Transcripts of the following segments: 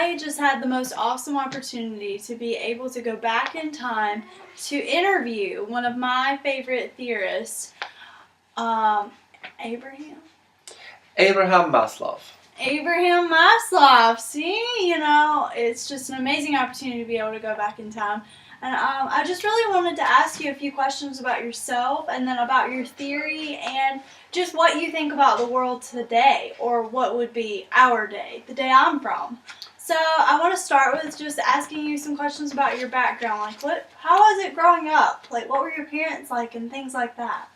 I just had the most awesome opportunity to be able to go back in time to interview one of my favorite theorists, Abraham. Abraham Maslow. Abraham Maslow. See, it's just an amazing opportunity to be able to go back in time. And I just really wanted to ask you a few questions about yourself and then about your theory and just what you think about the world today, or what would be our day, the day I'm from. So I want to start with just asking you some questions about your background. Like, how was it growing up? Like, what were your parents like and things like that?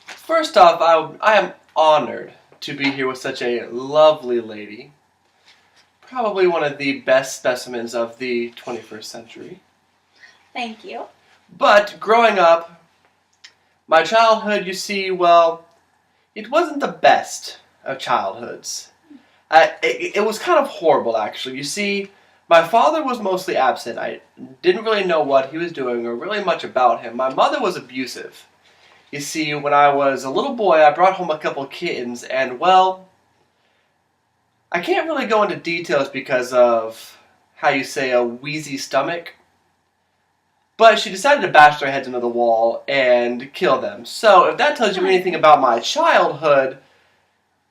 First off, I am honored to be here with such a lovely lady. Probably one of the best specimens of the 21st century. Thank you. But growing up, my childhood, you see, well, it wasn't the best of childhoods. It was kind of horrible, actually. You see, my father was mostly absent. I didn't really know what he was doing or really much about him. My mother was abusive. You see, when I was a little boy, I brought home a couple kittens, and, well, I can't really go into details because of, how you say, a wheezy stomach. But she decided to bash their heads into the wall and kill them. So if that tells you anything about my childhood,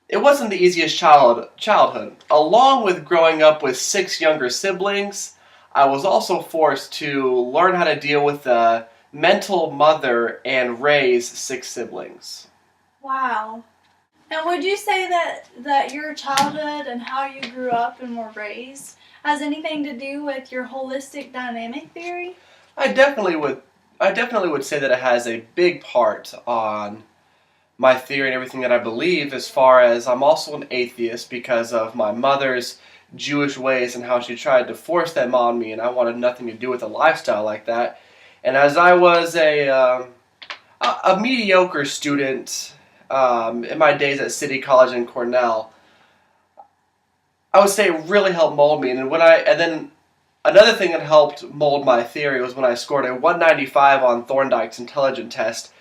it wasn't the easiest childhood. Along with growing up with 6 younger siblings, I was also forced to learn how to deal with a mental mother and raise 6 siblings. Wow. And would you say that your childhood and how you grew up and were raised has anything to do with your holistic dynamic theory? I definitely would say that it has a big part on my theory and everything that I believe, as far as I'm also an atheist because of my mother's Jewish ways and how she tried to force them on me, and I wanted nothing to do with a lifestyle like that. And as I was a mediocre student in my days at City College in Cornell, I would say it really helped mold me. And then another thing that helped mold my theory was when I scored a 195 on Thorndike's intelligence test.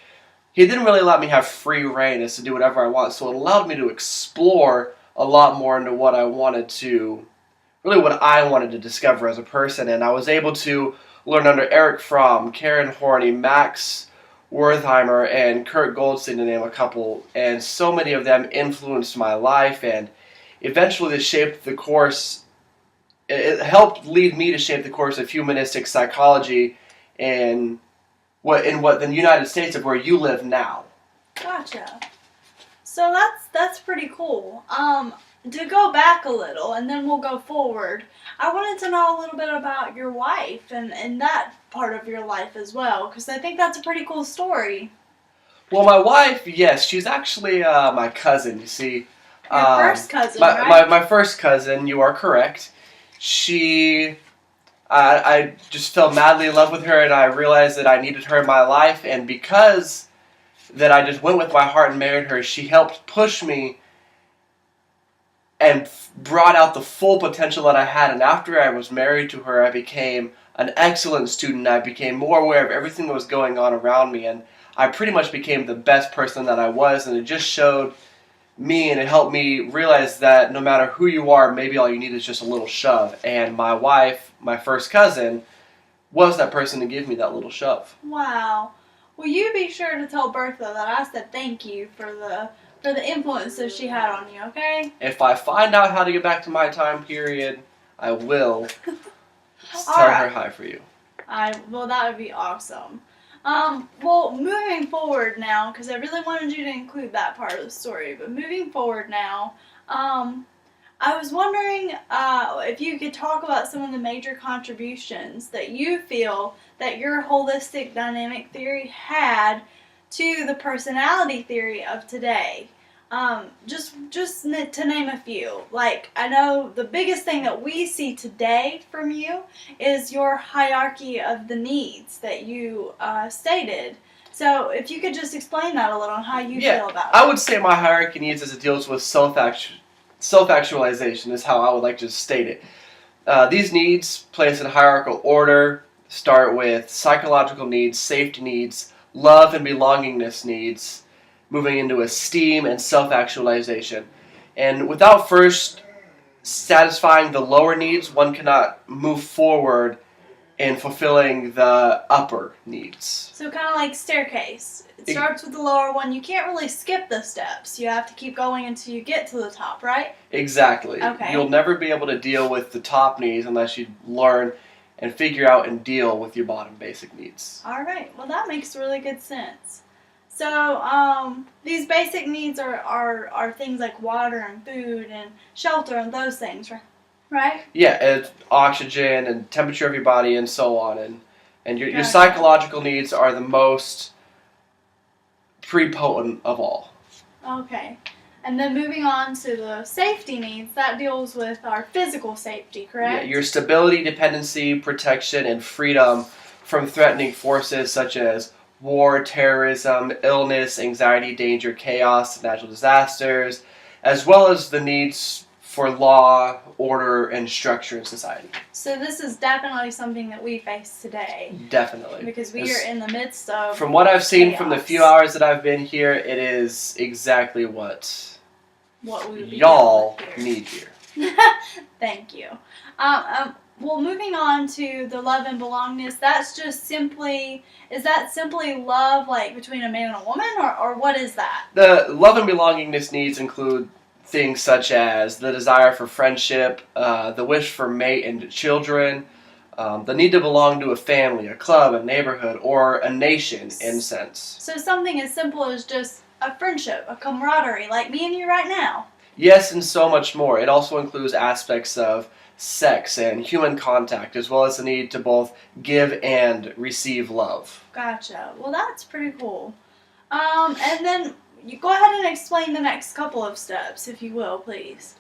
He didn't really let me have free reign as to do whatever I want, so it allowed me to explore a lot more into what I wanted to discover as a person. And I was able to learn under Eric Fromm, Karen Horney, Max Wertheimer, and Kurt Goldstein, to name a couple. And so many of them influenced my life, and eventually they shaped the course. It helped lead me to shape the course of humanistic psychology in the United States of where you live now. Gotcha. So that's pretty cool. To go back a little, and then we'll go forward, I wanted to know a little bit about your wife and that part of your life as well, because I think that's a pretty cool story. Well, my wife, yes, she's actually my cousin, you see. Your first cousin, right? My first cousin, you are correct. I just fell madly in love with her, and I realized that I needed her in my life, and because that I just went with my heart and married her, she helped push me and brought out the full potential that I had. And after I was married to her, I became an excellent student. I became more aware of everything that was going on around me, and I pretty much became the best person that I was, and it just showed me, and it helped me realize that no matter who you are, maybe all you need is just a little shove. And my wife, my first cousin, was that person to give me that little shove. Wow. Will you be sure to tell Bertha that I said thank you for the influence that she had on you, okay? If I find out how to get back to my time period, I will tell her hi for you. Well, that would be awesome. Well, moving forward now, because I really wanted you to include that part of the story, but moving forward now, I was wondering if you could talk about some of the major contributions that you feel that your holistic dynamic theory had to the personality theory of today. Just to name a few. Like, I know the biggest thing that we see today from you is your hierarchy of the needs that you stated. So if you could just explain that a little and how you feel about it. I would say my hierarchy needs as it deals with self-actualization is how I would like to state it. These needs, placed in hierarchical order, start with psychological needs, safety needs, love and belongingness needs, moving into esteem and self-actualization. And without first satisfying the lower needs, one cannot move forward in fulfilling the upper needs. So kind of like staircase. It starts with the lower one. You can't really skip the steps. You have to keep going until you get to the top, right? Exactly. Okay. You'll never be able to deal with the top needs unless you learn and figure out and deal with your bottom basic needs. All right. Well, that makes really good sense. So these basic needs are things like water and food and shelter and those things, right? Yeah, it's oxygen and temperature of your body and so on. And your Gotcha. psychological needs are the most prepotent of all. Okay. And then moving on to the safety needs, that deals with our physical safety, correct? Yeah, your stability, dependency, protection, and freedom from threatening forces such as war, terrorism, illness, anxiety, danger, chaos, natural disasters, as well as the needs for law, order, and structure in society. So this is definitely something that we face today. Definitely. Because we are in the midst of From what I've seen chaos. from the few hours that I've been here, it is exactly what we would be y'all dealing with need here. Thank you. Well, moving on to the love and belongingness, that's just simply, is that simply love like between a man and a woman, or what is that? The love and belongingness needs include things such as the desire for friendship, the wish for mate and children, the need to belong to a family, a club, a neighborhood, or a nation in sense. So something as simple as just a friendship, a camaraderie, like me and you right now. Yes, and so much more. It also includes aspects of sex and human contact, as well as the need to both give and receive love. Gotcha. Well, that's pretty cool. And then you go ahead and explain the next couple of steps, if you will, please.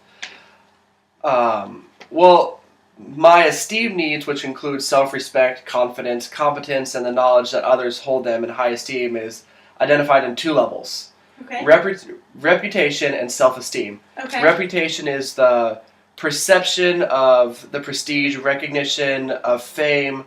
Well, my esteem needs, which include self-respect, confidence, competence, and the knowledge that others hold them in high esteem, is identified in two levels. Okay. Reputation and self-esteem. Okay. Reputation is the perception of the prestige, recognition of fame,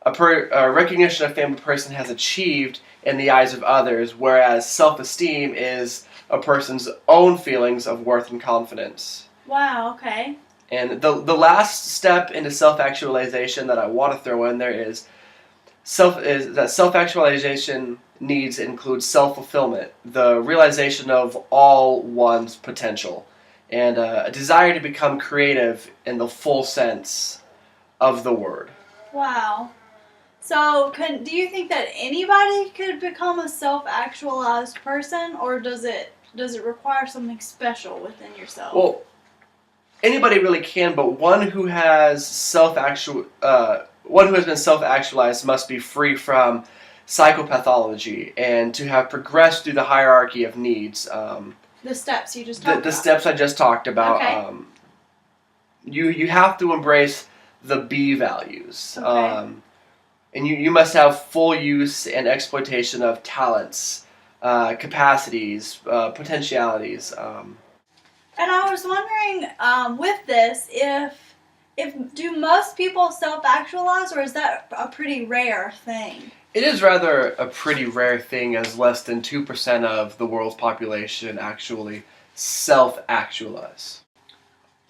recognition of fame a person has achieved in the eyes of others, whereas self-esteem is a person's own feelings of worth and confidence. Wow, okay. And the last step into self-actualization that I want to throw in there is that self-actualization needs include self-fulfillment, the realization of all one's potential, and a desire to become creative in the full sense of the word. Wow. So, do you think that anybody could become a self-actualized person, or does it require something special within yourself? Well, anybody really can, but one who has been self-actualized must be free from psychopathology and to have progressed through the hierarchy of needs. The steps you just talked about. The steps I just talked about. Okay. You have to embrace the B values. Okay. And you must have full use and exploitation of talents, capacities, potentialities. And I was wondering, with this, do most people self-actualize, or is that a pretty rare thing? It is rather a pretty rare thing, as less than 2% of the world's population actually self-actualize.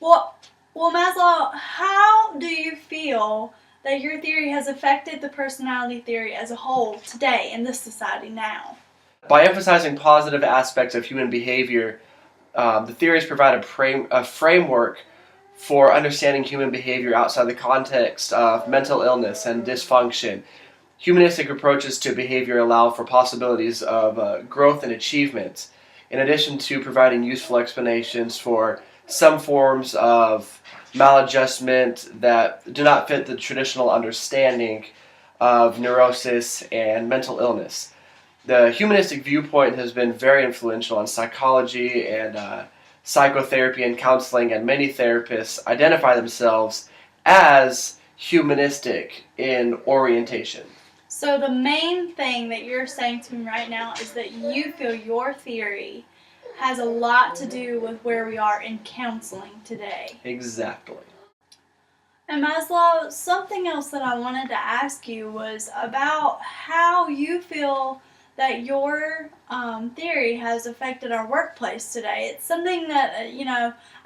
Well, Maslow, how do you feel that your theory has affected the personality theory as a whole today in this society now? By emphasizing positive aspects of human behavior, the theories provide a framework for understanding human behavior outside the context of mental illness and dysfunction. Humanistic approaches to behavior allow for possibilities of growth and achievement, in addition to providing useful explanations for some forms of maladjustment that do not fit the traditional understanding of neurosis and mental illness. The humanistic viewpoint has been very influential on psychology and psychotherapy and counseling, and many therapists identify themselves as humanistic in orientation. So the main thing that you're saying to me right now is that you feel your theory has a lot to do with where we are in counseling today. Exactly. And Maslow, something else that I wanted to ask you was about how you feel that your theory has affected our workplace today. It's something that,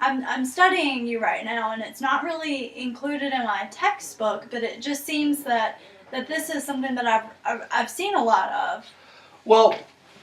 I'm studying you right now, and it's not really included in my textbook, but it just seems that this is something that I've seen a lot of. Well,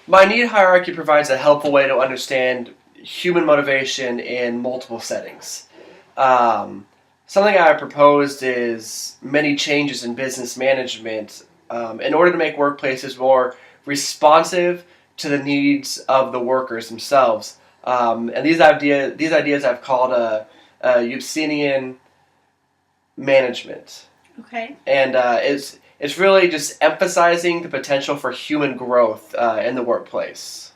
my need hierarchy provides a helpful way to understand human motivation in multiple settings. Something I proposed is many changes in business management in order to make workplaces more responsive to the needs of the workers themselves. And these ideas I've called Euclidean management. Okay. And it's really just emphasizing the potential for human growth in the workplace.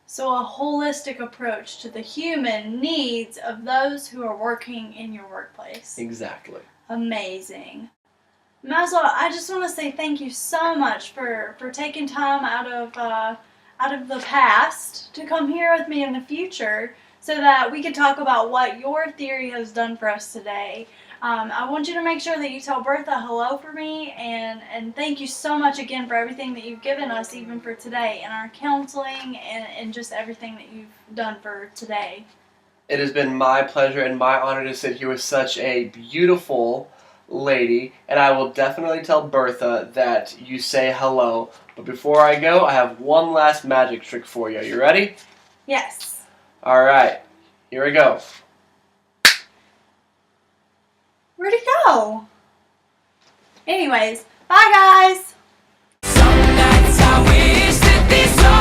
So a holistic approach to the human needs of those who are working in your workplace. Exactly. Amazing. Maslow, I just want to say thank you so much for taking time out of the past to come here with me in the future so that we can talk about what your theory has done for us today. I want you to make sure that you tell Bertha hello for me, and thank you so much again for everything that you've given us, even for today, and our counseling, and just everything that you've done for today. It has been my pleasure and my honor to sit here with such a beautiful lady, and I will definitely tell Bertha that you say hello. But before I go, I have one last magic trick for you. You ready? Yes. All right, here we go. Where'd he go? Anyways, bye guys! Some nights I wish that this all